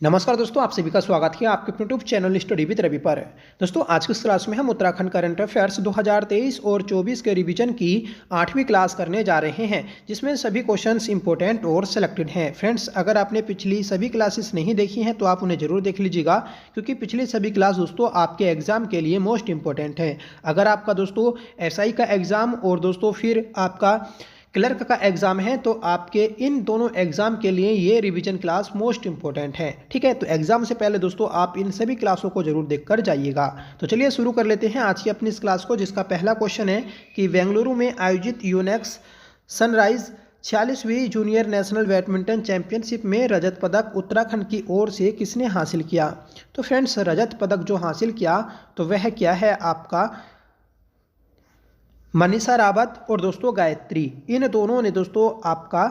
नमस्कार दोस्तों, आप सभी का स्वागत है आपके अपने YouTube channel study with Ravi पर। दोस्तों, आज की इस क्लास में हम उत्तराखंड करंट अफेयर्स 2023 और 24 के रिवीजन की 8वीं क्लास करने जा रहे हैं, जिसमें सभी क्वेश्चंस इंपॉर्टेंट और सिलेक्टेड हैं। फ्रेंड्स, अगर आपने पिछली सभी क्लासेस नहीं देखी हैं तो आप उन्हें जरूर देख लीजिएगा, क्योंकि पिछली सभी क्लास दोस्तों आपके एग्जाम के लिए मोस्ट इंपॉर्टेंट है। अगर आपका दोस्तों एसआई का एग्जाम और दोस्तों फिर आपका क्लर्क का एग्जाम है तो आपके इन दोनों एग्जाम के लिए ये रिवीजन क्लास मोस्ट इंपॉर्टेंट है। ठीक है, तो एग्जाम से पहले दोस्तों आप इन सभी क्लासों को जरूर देखकर जाइएगा। तो चलिए शुरू कर लेते हैं आज की अपनी इस क्लास को, जिसका पहला क्वेश्चन है कि बेंगलुरु में आयोजित यूनेक्स सनराइज 46वीं जूनियर नेशनल बैडमिंटन चैंपियनशिप में रजत पदक उत्तराखंड की ओर से किसने हासिल किया। तो फ्रेंड्स, रजत पदक जो हासिल किया तो वह क्या है आपका मनीषा रावत और दोस्तों गायत्री, इन दोनों ने दोस्तों आपका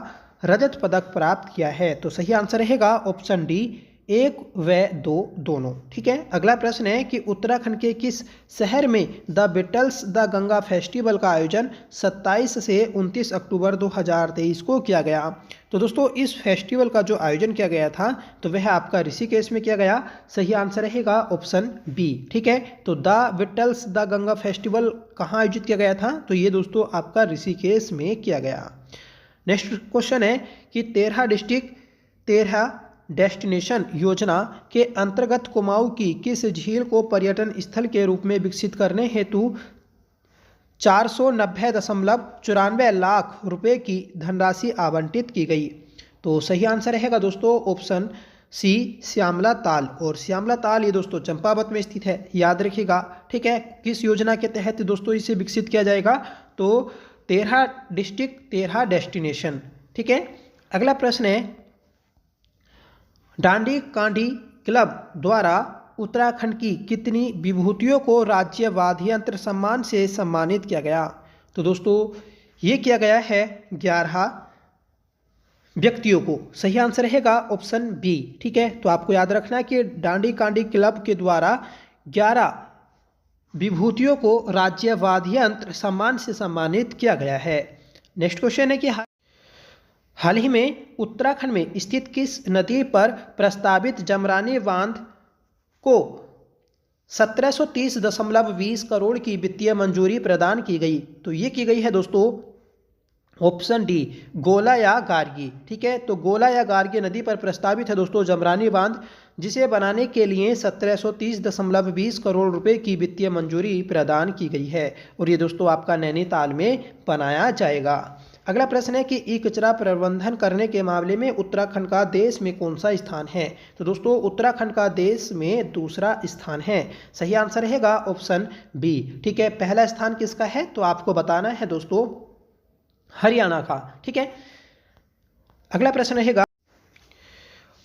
रजत पदक प्राप्त किया है। तो सही आंसर रहेगा ऑप्शन डी, 1 व 2 दोनों। ठीक है, अगला प्रश्न है कि उत्तराखंड के किस शहर में the Beatles the Ganga festival का आयोजन 27 से 29 अक्टूबर 2023 को किया गया। तो दोस्तों इस फेस्टिवल का जो आयोजन किया गया था तो वह आपका ऋषिकेश में किया गया। सही आंसर रहेगा ऑप्शन बी। ठीक है, तो the Beatles the Ganga festival कहाँ आयोजित किया गया था, तो ये दोस्तों आपका ऋषिकेश में किया गया। नेक्स्ट क्वेश्चन है कि 13 डिस्ट्रिक्ट 13 डेस्टिनेशन योजना के अंतर्गत कुमाऊं की किस झील को पर्यटन स्थल के रूप में विकसित करने हेतु 490.94 लाख रुपए की धनराशि आवंटित की गई। तो सही आंसर रहेगा दोस्तों ऑप्शन सी, श्यामला ताल। और श्यामला ताल ये दोस्तों चंपावत में स्थित है, याद रखिएगा। ठीक है, किस योजना के तहत दोस्तों इसे विकसित किया जाएगा, तो 13 डिस्ट्रिक्ट 13 डेस्टिनेशन। ठीक है, अगला प्रश्न है डांडी कांडी क्लब द्वारा उत्तराखंड की कितनी विभूतियों को राज्य वाद्य यंत्र सम्मान से सम्मानित किया गया। तो दोस्तों ये किया गया है 11 व्यक्तियों को। सही आंसर रहेगा ऑप्शन बी। ठीक है, तो आपको याद रखना है कि डांडी कांडी क्लब के द्वारा 11 विभूतियों को राज्य वाद्य यंत्र सम्मान से सम्मानित किया गया है। नेक्स्ट क्वेश्चन है कि हाल ही में उत्तराखंड में स्थित किस नदी पर प्रस्तावित जमरानी बांध को 1730.20 करोड़ की वित्तीय मंजूरी प्रदान की गई। तो ये की गई है दोस्तों ऑप्शन डी, गोला या गार्गी। ठीक है, तो गोला या गार्गी नदी पर प्रस्तावित है दोस्तों जमरानी बांध, जिसे बनाने के लिए 1730.20 करोड़ रुपए की वित्तीय मंजूरी प्रदान की गई है, और ये दोस्तों आपका नैनीताल में बनाया जाएगा। अगला प्रश्न है कि ई कचरा प्रबंधन करने के मामले में उत्तराखंड का देश में कौन सा स्थान है। तो दोस्तों उत्तराखंड का देश में दूसरा स्थान है। सही आंसर रहेगा ऑप्शन बी। ठीक है, पहला स्थान किसका है, तो आपको बताना है दोस्तों हरियाणा का। ठीक है, अगला प्रश्न रहेगा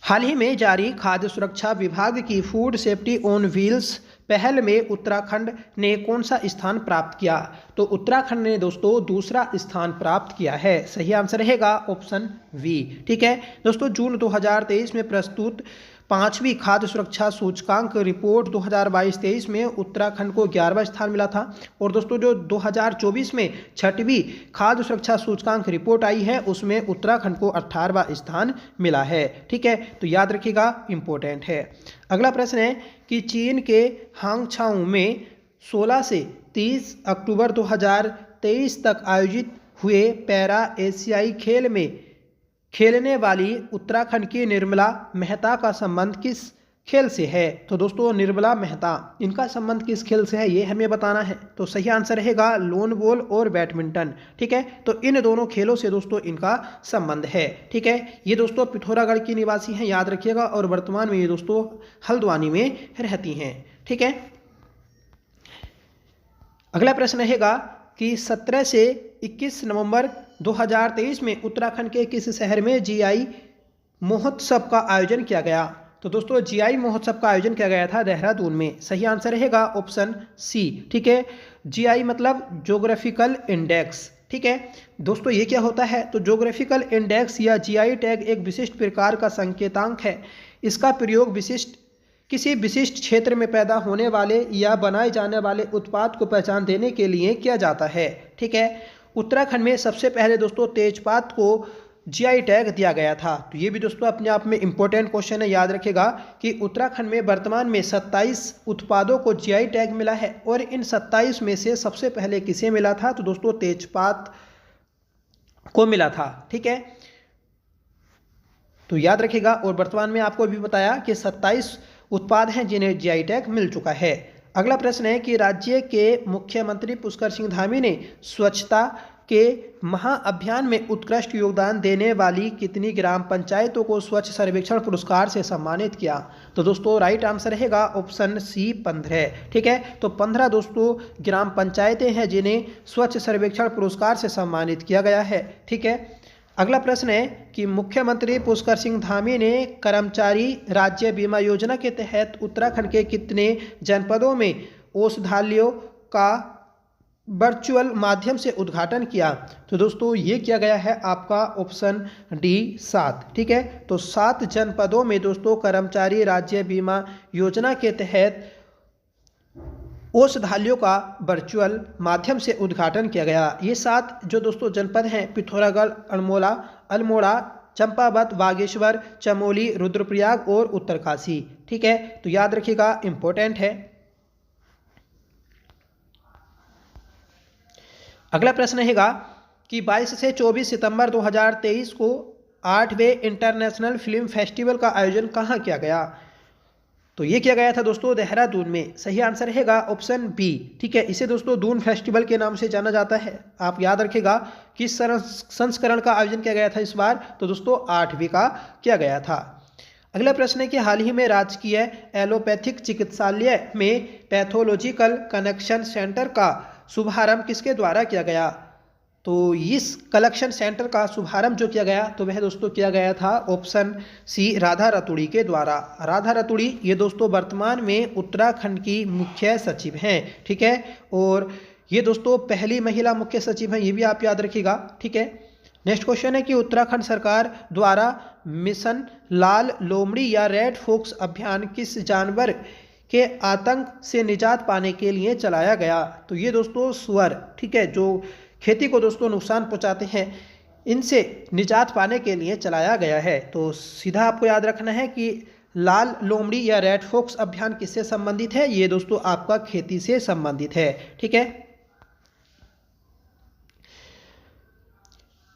हाल ही में जारी खाद्य सुरक्षा विभाग की फूड सेफ्टी ऑन व्हील्स पहल में उत्तराखंड ने कौन सा स्थान प्राप्त किया। तो उत्तराखंड ने दोस्तों दूसरा स्थान प्राप्त किया है। सही आंसर रहेगा ऑप्शन वी। ठीक है दोस्तों, जून 2023 में प्रस्तुत 5वीं खाद्य सुरक्षा सूचकांक रिपोर्ट 2022-23 में उत्तराखंड को 11वां स्थान मिला था, और दोस्तों जो 2024 में 6वीं खाद्य सुरक्षा सूचकांक रिपोर्ट आई है उसमें उत्तराखंड को 18वां स्थान मिला है। ठीक है, तो याद रखिएगा, इंपॉर्टेंट है। अगला प्रश्न है कि चीन के हांगझाऊ में 16 से 30 अक्टूबर 2023 तक आयोजित हुए पैरा एशियाई खेल में खेलने वाली उत्तराखंड की निर्मला मेहता का संबंध किस खेल से है। तो दोस्तों निर्मला मेहता, इनका संबंध किस खेल से है ये हमें बताना है। तो सही आंसर रहेगा लोन बॉल और बैडमिंटन। ठीक है, तो इन दोनों खेलों से दोस्तों इनका संबंध है। ठीक है, ये दोस्तों पिथौरागढ़ की निवासी हैं, याद रखिएगा, और वर्तमान में ये दोस्तों हल्द्वानी में रहती हैं। ठीक है, अगला प्रश्न रहेगा कि 17 से 21 नवंबर 2023 में उत्तराखंड के किस शहर में जीआई महोत्सव का आयोजन किया गया। तो दोस्तों जीआई महोत्सव का आयोजन किया गया था देहरादून में। सही आंसर रहेगा ऑप्शन सी। ठीक है, जीआई मतलब ज्योग्राफिकल इंडेक्स। ठीक है दोस्तों, ये क्या होता है, तो ज्योग्राफिकल इंडेक्स या जीआई टैग एक विशिष्ट प्रकार का संकेतांक है। इसका प्रयोग किसी विशिष्ट क्षेत्र में पैदा होने वाले या बनाए जाने वाले उत्पाद को पहचान देने के लिए किया जाता है। ठीक है, उत्तराखंड में सबसे पहले दोस्तों तेजपात को जीआई टैग दिया गया था। तो ये भी दोस्तों अपने आप में इंपॉर्टेंट क्वेश्चन है, याद रखेगा कि उत्तराखंड में वर्तमान में 27 उत्पादों को जीआई टैग मिला है और इन 27 में से सबसे पहले किसे मिला था? तो दोस्तों तेजपात को मिला था। ठीक है, तो याद रखिएगा। और वर्तमान में आपको भी बताया कि 27 उत्पाद हैं जिन्हें जीआई टैग मिल चुका है। अगला प्रश्न है कि राज्य के मुख्यमंत्री पुष्कर सिंह धामी ने स्वच्छता के महाअभियान में उत्कृष्ट योगदान देने वाली कितनी ग्राम पंचायतों को स्वच्छ सर्वेक्षण पुरस्कार से सम्मानित किया? तो दोस्तों राइट आंसर रहेगा ऑप्शन सी 15। ठीक है, तो 15 दोस्तों ग्राम पंचायतें हैं जिन्हें स्वच्छ सर्वेक्षण पुरस्कार से सम्मानित किया गया है। ठीक है, अगला प्रश्न है कि मुख्यमंत्री पुष्कर सिंह धामी ने कर्मचारी राज्य बीमा योजना के तहत उत्तराखंड के कितने जनपदों में औषधालयों का वर्चुअल माध्यम से उद्घाटन किया? तो दोस्तों ये किया गया है आपका ऑप्शन डी 7। ठीक है, तो 7 जनपदों में दोस्तों कर्मचारी राज्य बीमा योजना के तहत औषधालयों का वर्चुअल माध्यम से उद्घाटन किया गया। ये 7 जो दोस्तों जनपद हैं पिथौरागढ़, अल्मोड़ा, चंपावत, बागेश्वर, चमोली, रुद्रप्रयाग और उत्तरकाशी। ठीक है, तो याद रखिएगा, इंपॉर्टेंट है। अगला प्रश्न रहेगा कि 22 से 24 सितंबर 2023 को 8वें इंटरनेशनल फिल्म फेस्टिवल का आयोजन कहाँ किया गया? तो ये किया गया था दोस्तों देहरादून में। सही आंसर रहेगा ऑप्शन बी। ठीक है, इसे दोस्तों दून फेस्टिवल के नाम से जाना जाता है। आप याद रखिएगा किस संस्करण का आयोजन किया गया था इस बार? तो दोस्तों 8वीं का किया गया था। अगला प्रश्न है कि हाल ही में राजकीय एलोपैथिक चिकित्सालय में पैथोलॉजिकल कनेक्शन सेंटर का शुभारंभ किसके द्वारा किया गया? तो इस कलेक्शन सेंटर का शुभारंभ जो किया गया तो वह दोस्तों किया गया था ऑप्शन सी राधा रतूड़ी के द्वारा। राधा रतूड़ी ये दोस्तों वर्तमान में उत्तराखंड की मुख्य सचिव हैं। ठीक है, और ये दोस्तों पहली महिला मुख्य सचिव हैं, ये भी आप याद रखिएगा। ठीक है, नेक्स्ट क्वेश्चन है कि उत्तराखंड सरकार द्वारा मिशन लाल लोमड़ी या रेड फॉक्स अभियान किस जानवर के आतंक से निजात पाने के लिए चलाया गया? तो ये दोस्तों सुअर, ठीक है, जो खेती को दोस्तों नुकसान पहुंचाते हैं, इनसे निजात पाने के लिए चलाया गया है। तो सीधा आपको याद रखना है कि लाल लोमड़ी या रेड फॉक्स अभियान किससे संबंधित है? ये दोस्तों आपका खेती से संबंधित है। ठीक है,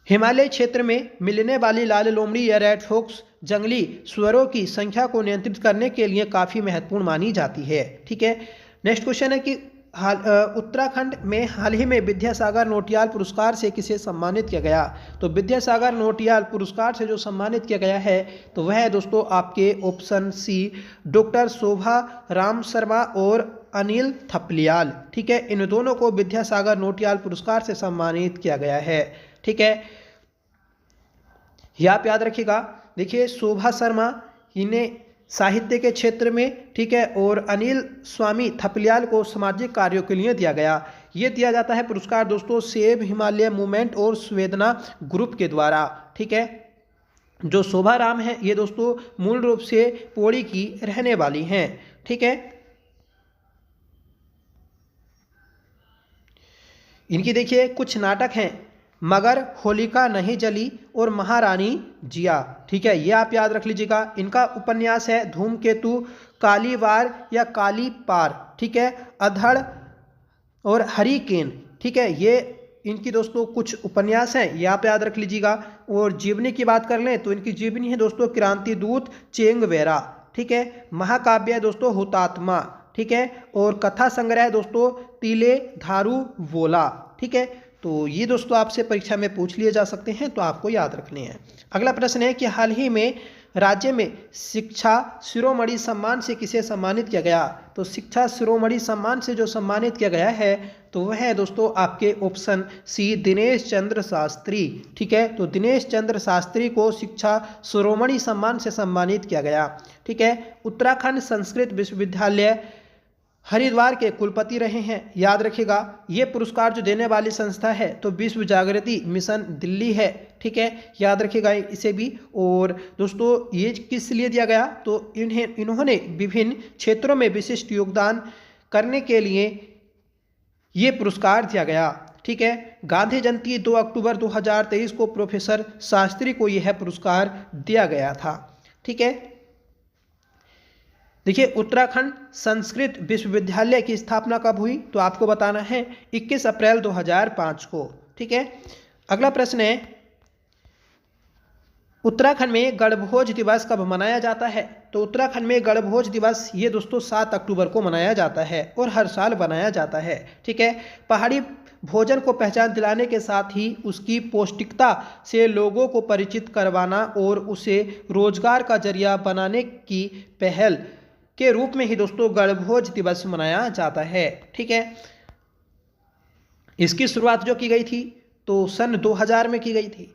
हिमालय क्षेत्र में मिलने वाली लाल लोमड़ी या रेड फॉक्स जंगली सुअरों की संख्या को नियंत्रित करने के लिए काफ़ी महत्वपूर्ण मानी जाती है। ठीक है, नेक्स्ट क्वेश्चन है कि उत्तराखंड में हाल ही में विद्यासागर नौटियाल पुरस्कार से किसे सम्मानित किया गया? तो विद्यासागर नौटियाल पुरस्कार से जो सम्मानित किया गया है तो वह है दोस्तों आपके ऑप्शन सी डॉक्टर शोभा राम शर्मा और अनिल थपलियाल। ठीक है, इन दोनों को विद्यासागर नौटियाल पुरस्कार से सम्मानित किया गया है। ठीक है, यह आप याद रखिएगा। देखिए शोभा शर्मा इन्हें साहित्य के क्षेत्र में, ठीक है, और अनिल स्वामी थपलियाल को सामाजिक कार्यों के लिए दिया गया। ये दिया जाता है पुरस्कार दोस्तों सेव हिमालय मूवमेंट और संवेदना ग्रुप के द्वारा। ठीक है, जो शोभा राम है ये दोस्तों मूल रूप से पौड़ी की रहने वाली हैं। ठीक है, इनकी देखिए कुछ नाटक हैं, मगर होलिका नहीं जली और महारानी जिया। ठीक है, ये आप याद रख लीजिएगा। इनका उपन्यास है धूमकेतु, कालीवार या काली पार। ठीक है, अधड़ और हरिकेन। ठीक है, ये इनकी दोस्तों कुछ उपन्यास हैं, ये आप याद रख लीजिएगा। और जीवनी की बात कर लें तो इनकी जीवनी है दोस्तों क्रांति दूत चेंगवेरा। ठीक है, महाकाव्य है दोस्तों हुतात्मा। ठीक है, और कथा संग्रह है दोस्तों तिले धारू वोला। ठीक है, तो ये दोस्तों आपसे परीक्षा में पूछ लिए जा सकते हैं, तो आपको याद रखने हैं। अगला प्रश्न है कि हाल ही में राज्य में शिक्षा शिरोमणि सम्मान से किसे सम्मानित किया गया? तो शिक्षा शिरोमणि सम्मान से जो सम्मानित किया गया है तो वह है दोस्तों आपके ऑप्शन सी दिनेश चंद्र शास्त्री। ठीक है, तो दिनेश चंद्र शास्त्री को शिक्षा शिरोमणि सम्मान से सम्मानित किया गया। ठीक है, उत्तराखंड संस्कृत विश्वविद्यालय हरिद्वार के कुलपति रहे हैं, याद रखिएगा। ये पुरस्कार जो देने वाली संस्था है तो विश्व जागृति मिशन दिल्ली है। ठीक है, याद रखिएगा इसे भी। और दोस्तों ये किस लिए दिया गया? तो इन्होंने विभिन्न क्षेत्रों में विशिष्ट योगदान करने के लिए ये पुरस्कार दिया गया। ठीक है। गांधी जयंती 2 अक्टूबर 2023 को प्रोफेसर शास्त्री को यह पुरस्कार दिया गया था, ठीक है। देखिए, उत्तराखंड संस्कृत विश्वविद्यालय की स्थापना कब हुई, तो आपको बताना है 21 अप्रैल 2005 को, ठीक है। अगला प्रश्न है, उत्तराखंड में गणभोज दिवस कब मनाया जाता है, तो उत्तराखंड में गणभोज दिवस ये दोस्तों 7 अक्टूबर को मनाया जाता है और हर साल मनाया जाता है, ठीक है। पहाड़ी भोजन को पहचान दिलाने के साथ ही उसकी पौष्टिकता से लोगों को परिचित करवाना और उसे रोजगार का जरिया बनाने की पहल के रूप में ही दोस्तों गणभोज दिवस मनाया जाता है, ठीक है। इसकी शुरुआत जो की गई थी तो सन 2000 में की गई थी,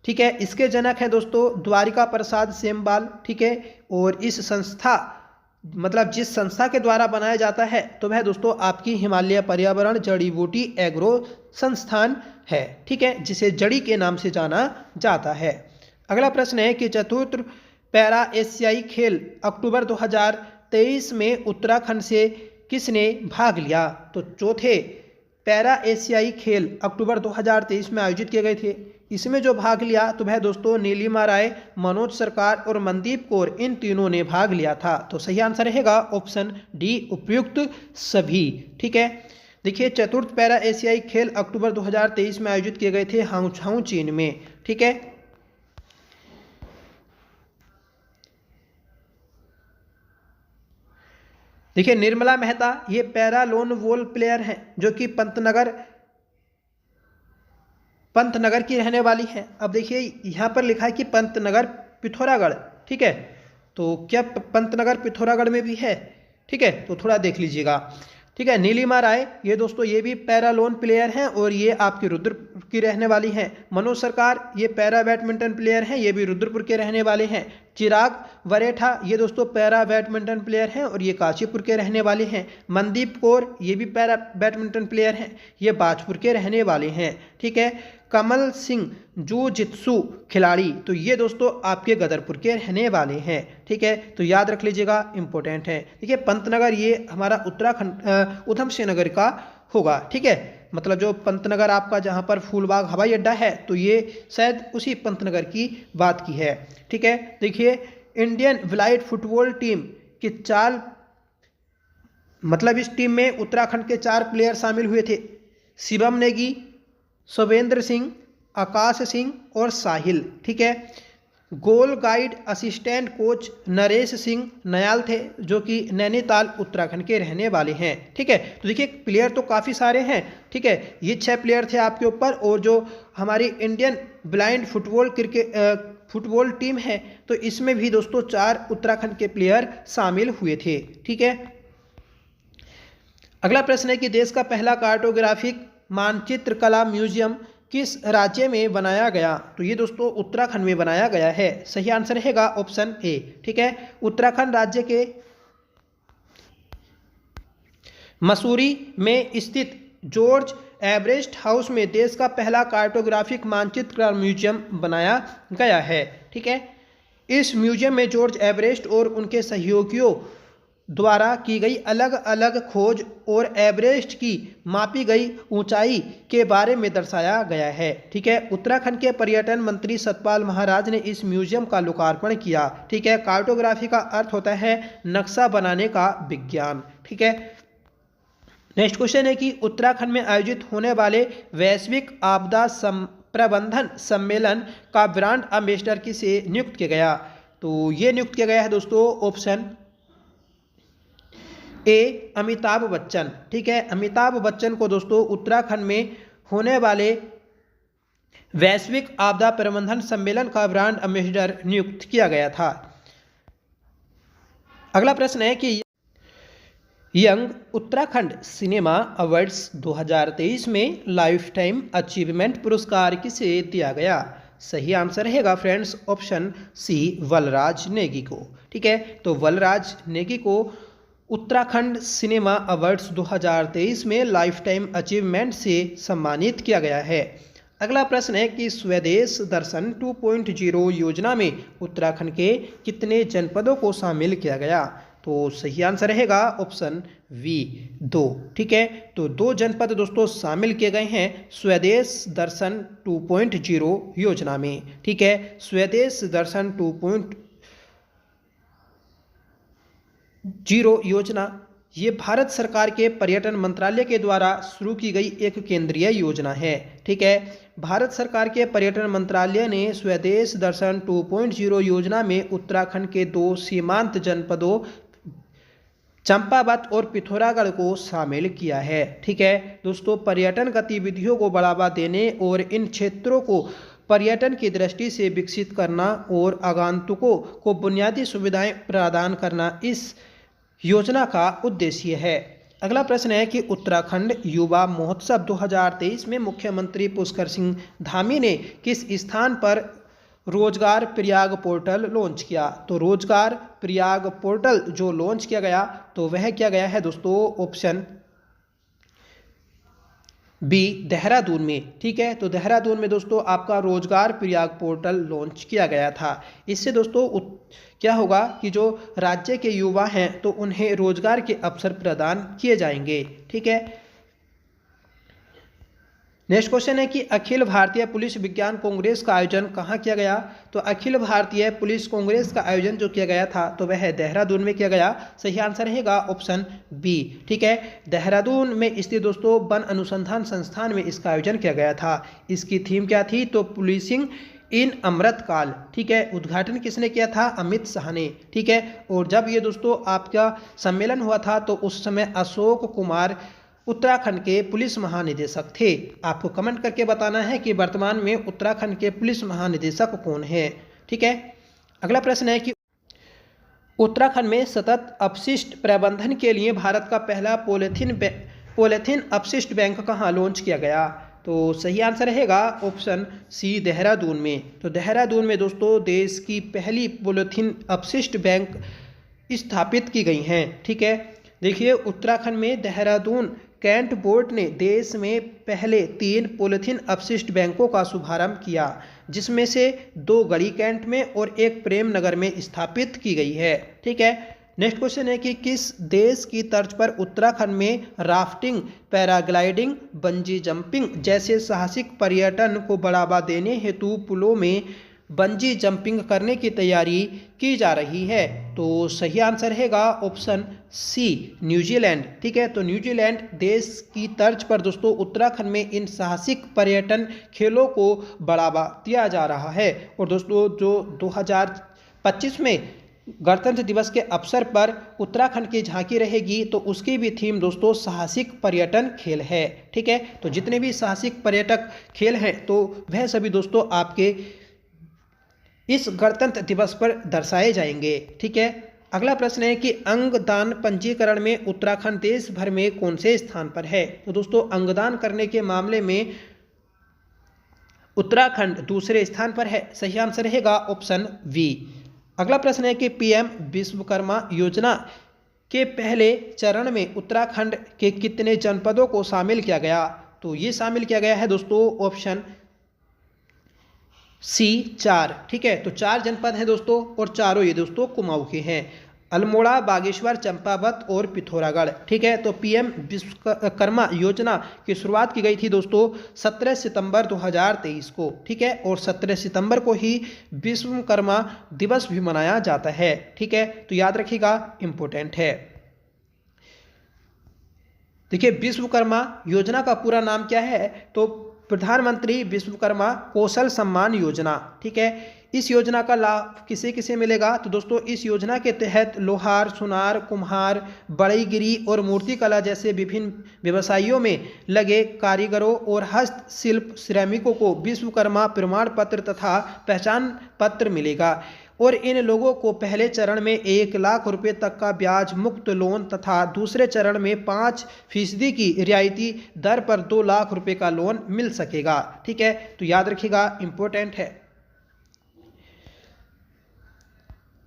ठीक है। इसके जनक हैं दोस्तों द्वारिका प्रसाद सेमवाल, ठीक है। और इस संस्था मतलब जिस संस्था के द्वारा बनाया जाता है तो वह दोस्तों आपकी हिमालय पर्यावरण जड़ी बूटी एग्रो संस्थान है, ठीक है, जिसे जड़ी के नाम से जाना जाता है। अगला प्रश्न है कि चतुर्थ पैरा एशियाई खेल अक्टूबर 2023 में उत्तराखंड से किसने भाग लिया, तो चौथे पैरा एशियाई खेल अक्टूबर 2023 में आयोजित किए गए थे। इसमें जो भाग लिया तो वह दोस्तों नीलिमा राय, मनोज सरकार और मनदीप कौर, इन तीनों ने भाग लिया था। तो सही आंसर रहेगा ऑप्शन डी, उपयुक्त सभी, ठीक है। देखिए, चतुर्थ पैरा एशियाई खेल अक्टूबर 2023 में आयोजित किए गए थे हांगझाऊ चीन में, ठीक है। देखिए, निर्मला मेहता ये पैरा लोन वॉल प्लेयर हैं जो कि पंतनगर की रहने वाली हैं। अब देखिए यहाँ पर लिखा है कि पंतनगर पिथौरागढ़, ठीक है, तो क्या पंतनगर पिथौरागढ़ में भी है, ठीक है, तो थोड़ा देख लीजिएगा, ठीक है। नीलिमा राय ये दोस्तों ये भी पैरा लोन प्लेयर हैं और ये आपकी रुद्रपुर की रहने वाली हैं। मनोज सरकार ये पैरा बैडमिंटन प्लेयर हैं, ये भी रुद्रपुर के रहने वाले हैं। चिराग वरेठा ये दोस्तों पैरा बैडमिंटन प्लेयर हैं और ये काशीपुर के रहने वाले हैं। मनदीप कौर ये भी पैरा बैडमिंटन प्लेयर हैं, ये बाजपुर के रहने वाले हैं, ठीक है। कमल सिंह जूजित्सु खिलाड़ी तो ये दोस्तों आपके गदरपुर के रहने वाले हैं, ठीक है, तो याद रख लीजिएगा, इंपॉर्टेंट है। देखिए, पंतनगर ये हमारा उत्तराखंड उधम सिंह नगर का होगा, ठीक है, मतलब जो पंतनगर आपका जहाँ पर फूलबाग हवाई अड्डा है तो ये शायद उसी पंतनगर की बात की है, ठीक है। देखिए, इंडियन ब्लाइंड फुटबॉल टीम की मतलब इस टीम में उत्तराखंड के 4 प्लेयर शामिल हुए थे, शिवम नेगी, शुभेंद्र सिंह, आकाश सिंह और साहिल, ठीक है। Goal guide assistant coach Naresh Singh Nayal थे जो कि नैनीताल उत्तराखंड के रहने वाले हैं, ठीक है। तो देखिए, प्लेयर तो काफ़ी सारे हैं, ठीक है, ये 6 प्लेयर थे आपके ऊपर, और जो हमारी इंडियन ब्लाइंड फुटबॉल टीम है तो इसमें भी दोस्तों 4 उत्तराखंड के प्लेयर शामिल हुए थे, ठीक है। अगला प्रश्न है कि देश का पहला कार्टोग्राफिक मानचित्र कला म्यूजियम किस राज्य में बनाया गया, तो ये दोस्तों उत्तराखंड में बनाया गया है। सही आंसर रहेगा ऑप्शन ए, ठीक है। उत्तराखंड राज्य के मसूरी में स्थित जॉर्ज एवरेस्ट हाउस में देश का पहला कार्टोग्राफिक मानचित्र कला म्यूजियम बनाया गया है, ठीक है। इस म्यूजियम में जॉर्ज एवरेस्ट और उनके सहयोगियों द्वारा की गई अलग अलग खोज और एवरेस्ट की मापी गई ऊंचाई के बारे में दर्शाया गया है, ठीक है। उत्तराखंड के पर्यटन मंत्री सतपाल महाराज ने इस म्यूजियम का लोकार्पण किया, ठीक है। कार्टोग्राफी का अर्थ होता है नक्शा बनाने का विज्ञान, ठीक है। नेक्स्ट क्वेश्चन है कि उत्तराखंड में आयोजित होने वाले वैश्विक आपदा प्रबंधन सम्मेलन का ब्रांड एम्बेसडर किसे नियुक्त किया गया, तो ये नियुक्त किया गया है दोस्तों ऑप्शन ए अमिताभ बच्चन, ठीक है। अमिताभ बच्चन को दोस्तों उत्तराखंड में होने वाले वैश्विक आपदा प्रबंधन सम्मेलन का ब्रांड एम्बेसडर नियुक्त किया गया था। अगला प्रश्न है कि यंग उत्तराखंड सिनेमा अवार्ड्स 2023 में लाइफ टाइम अचीवमेंट पुरस्कार किसे दिया गया, सही आंसर रहेगा फ्रेंड्स ऑप्शन सी वलराज नेगी को, ठीक है। तो वलराज नेगी को उत्तराखंड सिनेमा अवार्ड्स 2023 में लाइफ टाइम अचीवमेंट से सम्मानित किया गया है। अगला प्रश्न है कि स्वदेश दर्शन 2.0 योजना में उत्तराखंड के कितने जनपदों को शामिल किया गया, तो सही आंसर रहेगा ऑप्शन वी 2। ठीक है, तो 2 जनपद दोस्तों शामिल किए गए हैं स्वदेश दर्शन 2.0 योजना में। ठीक है, स्वदेश दर्शन 2.0 योजना ये भारत सरकार के पर्यटन मंत्रालय के द्वारा शुरू की गई एक केंद्रीय योजना है। ठीक है, भारत सरकार के पर्यटन मंत्रालय ने स्वदेश दर्शन 2.0 योजना में उत्तराखंड के 2 सीमांत जनपदों चंपावत और पिथौरागढ़ को शामिल किया है। ठीक है दोस्तों, पर्यटन गतिविधियों को बढ़ावा देने और इन क्षेत्रों को पर्यटन की दृष्टि से विकसित करना और आगंतुकों को बुनियादी सुविधाएं प्रदान करना इस योजना का उद्देश्य है। अगला प्रश्न है कि उत्तराखंड युवा महोत्सव 2023 में मुख्यमंत्री पुष्कर सिंह धामी ने किस स्थान पर रोजगार प्रयाग पोर्टल लॉन्च किया? तो रोजगार प्रयाग पोर्टल जो लॉन्च किया गया तो वह किया गया है दोस्तों ऑप्शन बी देहरादून में। ठीक है, तो देहरादून में दोस्तों आपका रोजगार प्रयाग पोर्टल लॉन्च किया गया था। इससे दोस्तों क्या होगा कि जो राज्य के युवा हैं तो उन्हें रोजगार के अवसर प्रदान किए जाएंगे। ठीक है, नेक्स्ट क्वेश्चन है कि अखिल भारतीय पुलिस विज्ञान कांग्रेस का आयोजन कहाँ किया गया? तो अखिल भारतीय पुलिस कांग्रेस का आयोजन जो किया गया था तो वह देहरादून में किया गया। सही आंसर रहेगा ऑप्शन बी। ठीक है, देहरादून में स्थित दोस्तों वन अनुसंधान संस्थान में इसका आयोजन किया गया था। इसकी थीम क्या थी? तो पुलिसिंग इन अमृतकाल। ठीक है, उद्घाटन किसने किया था? अमित शाह ने। ठीक है, और जब ये दोस्तों आपका सम्मेलन हुआ था तो उस समय अशोक कुमार उत्तराखंड के पुलिस महानिदेशक थे। आपको कमेंट करके बताना है कि वर्तमान में उत्तराखंड के पुलिस महानिदेशक कौन है। ठीक है, अगला प्रश्न है कि उत्तराखंड में सतत अपशिष्ट प्रबंधन के लिए भारत का पहला पॉलीथीन अपशिष्ट बैंक कहाँ लॉन्च किया गया? तो सही आंसर रहेगा ऑप्शन सी देहरादून में। तो देहरादून में दोस्तों देश की पहली पॉलीथीन अपशिष्ट बैंक स्थापित की गई हैं। ठीक है, देखिए उत्तराखंड में देहरादून कैंट बोर्ड ने देश में पहले 3 पॉलीथीन अपशिष्ट बैंकों का शुभारंभ किया, जिसमें से 2 गढ़ी कैंट में और 1 प्रेम नगर में स्थापित की गई है। ठीक है, नेक्स्ट क्वेश्चन है कि किस देश की तर्ज पर उत्तराखंड में राफ्टिंग, पैराग्लाइडिंग, बंजी जंपिंग जैसे साहसिक पर्यटन को बढ़ावा देने हेतु पुलों में बंजी जंपिंग करने की तैयारी की जा रही है? तो सही आंसर रहेगा ऑप्शन सी न्यूजीलैंड। ठीक है, तो न्यूजीलैंड देश की तर्ज पर दोस्तों उत्तराखंड में इन साहसिक पर्यटन खेलों को बढ़ावा दिया जा रहा है। और दोस्तों जो 2025 में गणतंत्र दिवस के अवसर पर उत्तराखंड की झांकी रहेगी तो उसकी भी थीम दोस्तों साहसिक पर्यटन खेल है। ठीक है, तो जितने भी साहसिक पर्यटक खेल हैं तो वह सभी दोस्तों आपके इस गणतंत्र दिवस पर दर्शाए जाएंगे। ठीक है, अगला प्रश्न है कि अंगदान पंजीकरण में उत्तराखंड देश भर में कौन से स्थान पर है? तो दोस्तों अंगदान करने के मामले में उत्तराखंड दूसरे स्थान पर है। सही आंसर रहेगा ऑप्शन वी। अगला प्रश्न है कि पीएम विश्वकर्मा योजना के पहले चरण में उत्तराखंड के कितने जनपदों को शामिल किया गया? तो ये शामिल किया गया है दोस्तों ऑप्शन सी 4। ठीक है, तो 4 जनपद हैं दोस्तों और चारों ये दोस्तों कुमाऊं के हैं, अल्मोड़ा, बागेश्वर, चंपावत और पिथौरागढ़। ठीक है, तो पीएम विश्वकर्मा योजना की शुरुआत की गई थी दोस्तों 17 सितंबर 2023 को। ठीक है, और 17 सितंबर को ही विश्वकर्मा दिवस भी मनाया जाता है। ठीक है, तो याद रखिएगा इंपॉर्टेंट है। देखिए विश्वकर्मा योजना का पूरा नाम क्या है? तो प्रधानमंत्री विश्वकर्मा कौशल सम्मान योजना। ठीक है, इस योजना का लाभ किसे किसे मिलेगा? तो दोस्तों इस योजना के तहत लोहार, सुनार, कुम्हार, बढ़ईगिरी और मूर्तिकला जैसे विभिन्न व्यवसायों में लगे कारीगरों और हस्तशिल्प श्रमिकों को विश्वकर्मा प्रमाण पत्र तथा पहचान पत्र मिलेगा। और इन लोगों को पहले चरण में 1 लाख रुपए तक का ब्याज मुक्त लोन तथा दूसरे चरण में 5% की रियायती दर पर 2 लाख रुपए का लोन मिल सकेगा। ठीक है, तो याद रखिएगा इंपॉर्टेंट है।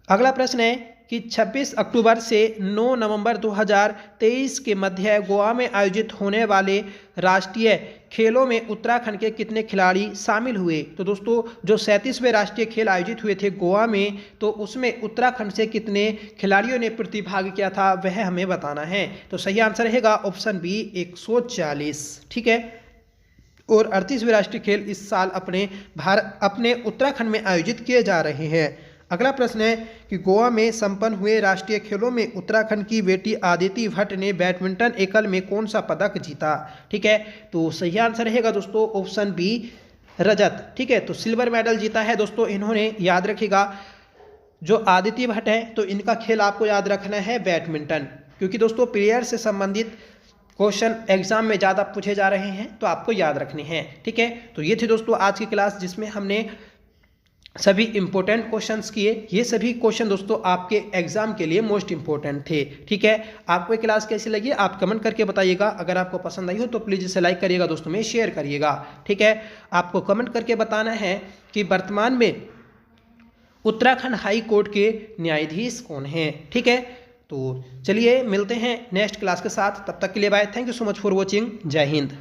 अगला प्रश्न है कि 26 अक्टूबर से 9 नवंबर 2023 के मध्य गोवा में आयोजित होने वाले राष्ट्रीय खेलों में उत्तराखंड के कितने खिलाड़ी शामिल हुए। तो दोस्तों जो 37वें राष्ट्रीय खेल आयोजित हुए थे गोवा में, तो उसमें उत्तराखंड से कितने खिलाड़ियों ने प्रतिभाग किया था वह हमें बताना है। तो सही आंसर रहेगा ऑप्शन बी 140। ठीक है, और 38वें राष्ट्रीय खेल इस साल अपने उत्तराखंड में आयोजित किए जा रहे हैं। अगला प्रश्न है कि गोवा में संपन्न हुए राष्ट्रीय खेलों में उत्तराखंड की बेटी आदिति भट्ट ने बैडमिंटन एकल में कौन सा पदक जीता। ठीक है, तो सही आंसर रहेगा दोस्तों ऑप्शन बी रजत। ठीक है, तो सिल्वर मेडल जीता है दोस्तों इन्होंने। याद रखिएगा जो आदिति भट्ट है तो इनका खेल आपको याद रखना है बैडमिंटन, क्योंकि दोस्तों प्लेयर से संबंधित क्वेश्चन एग्जाम में ज़्यादा पूछे जा रहे हैं तो आपको याद रखने हैं। ठीक है, तो ये थी दोस्तों आज की क्लास जिसमें हमने सभी इंपॉर्टेंट क्वेश्चंस किए। ये सभी क्वेश्चन दोस्तों आपके एग्जाम के लिए मोस्ट इंपॉर्टेंट थे। ठीक है, आपको ये क्लास कैसी लगी आप कमेंट करके बताइएगा। अगर आपको पसंद आई हो तो प्लीज़ इसे लाइक करिएगा, दोस्तों में शेयर करिएगा। ठीक है, आपको कमेंट करके बताना है कि वर्तमान में उत्तराखंड हाई कोर्ट के न्यायाधीश कौन हैं। ठीक है, तो चलिए मिलते हैं नेक्स्ट क्लास के साथ, तब तक के लिए bye. Thank you so much for watching. जय हिंद।